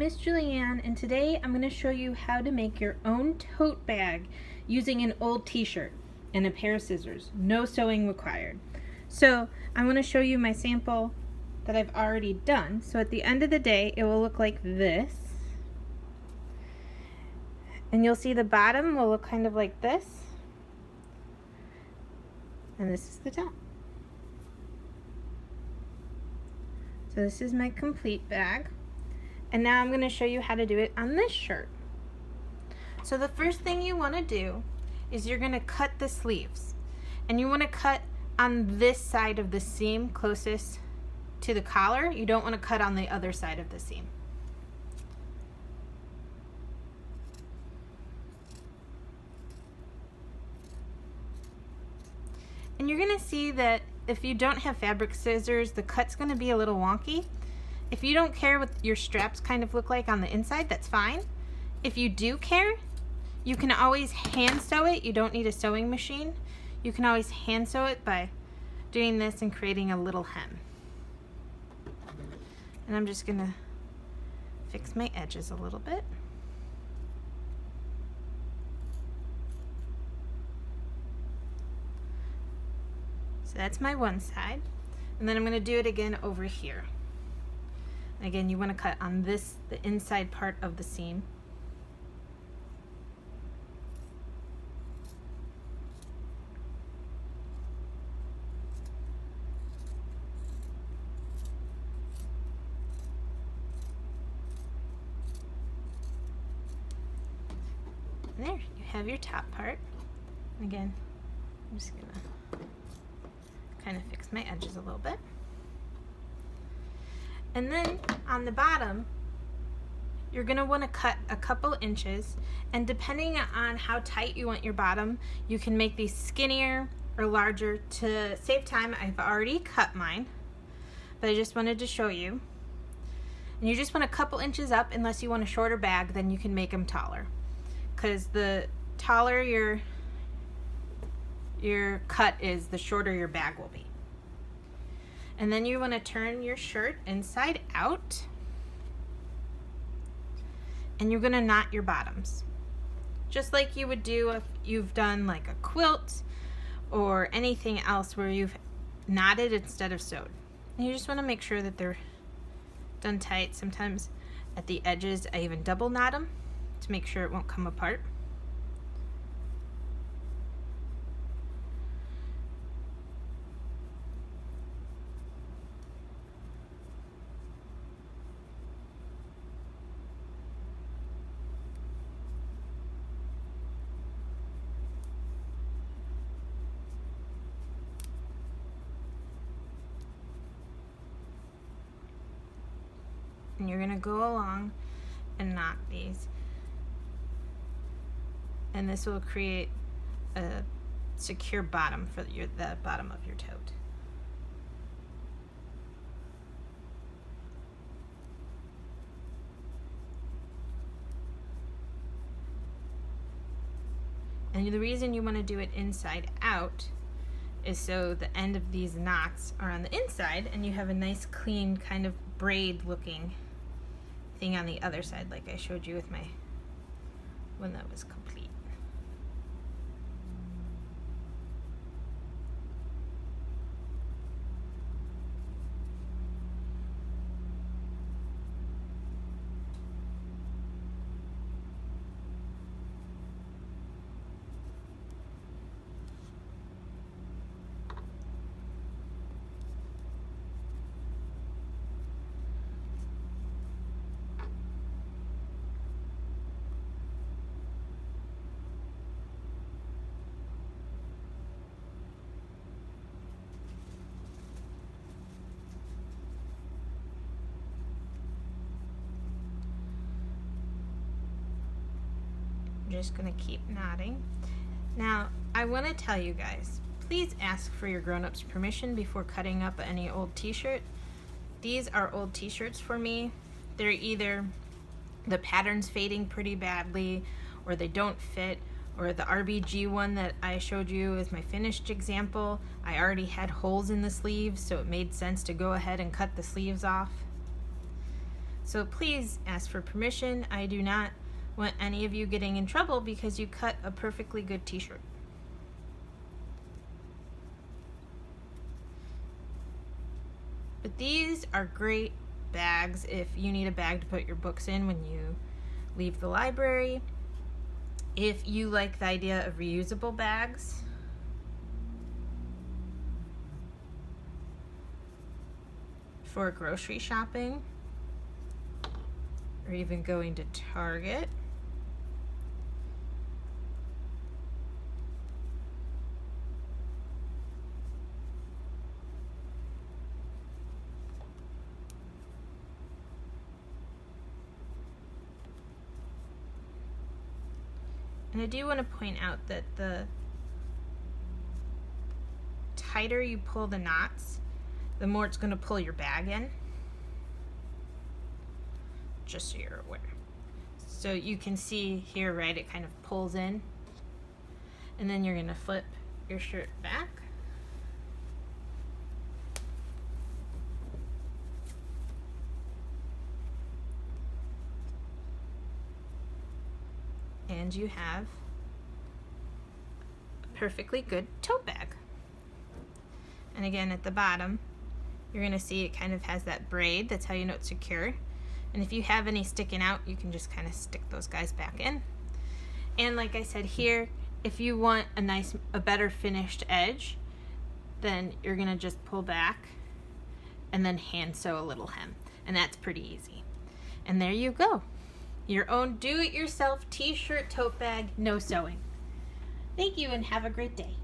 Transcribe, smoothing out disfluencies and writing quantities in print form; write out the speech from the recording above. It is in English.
Miss Julianne, and today I'm going to show you how to make your own tote bag using an old t-shirt and a pair of scissors. No sewing required. So I'm going to show you my sample that I've already done. So at the end of the day it will look like this, and you'll see the bottom will look kind of like this, and this is the top. So this is my complete bag. And now I'm going to show you how to do it on this shirt. So the first thing you want to do is you're going to cut the sleeves. And you want to cut on this side of the seam closest to the collar. You don't want to cut on the other side of the seam. And you're going to see that if you don't have fabric scissors, the cut's going to be a little wonky. If you don't care what your straps kind of look like on the inside, that's fine. If you do care, you can always hand sew it. You don't need a sewing machine. You can always hand sew it by doing this and creating a little hem. And I'm just gonna fix my edges a little bit. So that's my one side. And then I'm gonna do it again over here. Again, you want to cut on this, the inside part of the seam. And there, you have your top part. And again, I'm just gonna kind of fix my edges a little bit. And then on the bottom, you're gonna wanna cut a couple inches, and depending on how tight you want your bottom, you can make these skinnier or larger. To save time, I've already cut mine, but I just wanted to show you. And you just want a couple inches up. Unless you want a shorter bag, then you can make them taller, because the taller your cut is, the shorter your bag will be. And then you want to turn your shirt inside out, and you're going to knot your bottoms just like you would do if you've done like a quilt or anything else where you've knotted instead of sewed. And you just want to make sure that they're done tight. Sometimes at the edges I even double knot them to make sure it won't come apart. And you're going to go along and knot these, and this will create a secure bottom for the bottom of your tote. And the reason you want to do it inside out is so the end of these knots are on the inside, and you have a nice clean kind of braid looking thing on the other side, like I showed you with my one that was complete. Just gonna keep knotting. Now I want to tell you guys, please ask for your grown-ups permission before cutting up any old t-shirt. These are old t-shirts for me. They're either the pattern's fading pretty badly, or they don't fit, or the RBG one that I showed you is my finished example. I already had holes in the sleeves, so it made sense to go ahead and cut the sleeves off. So please ask for permission. I do not want any of you getting in trouble because you cut a perfectly good t-shirt. But these are great bags if you need a bag to put your books in when you leave the library. If you like the idea of reusable bags, for grocery shopping, or even going to Target. And I do want to point out that the tighter you pull the knots, the more it's going to pull your bag in. Just so you're aware. So you can see here, right, it kind of pulls in. And then you're going to flip your shirt back. And you have a perfectly good tote bag. And again, at the bottom, you're going to see it kind of has that braid. That's how you know it's secure. And if you have any sticking out, you can just kind of stick those guys back in. And like I said here, if you want a better finished edge, then you're going to just pull back and then hand sew a little hem. And that's pretty easy. And there you go. Your own do-it-yourself t-shirt tote bag, no sewing. Thank you and have a great day.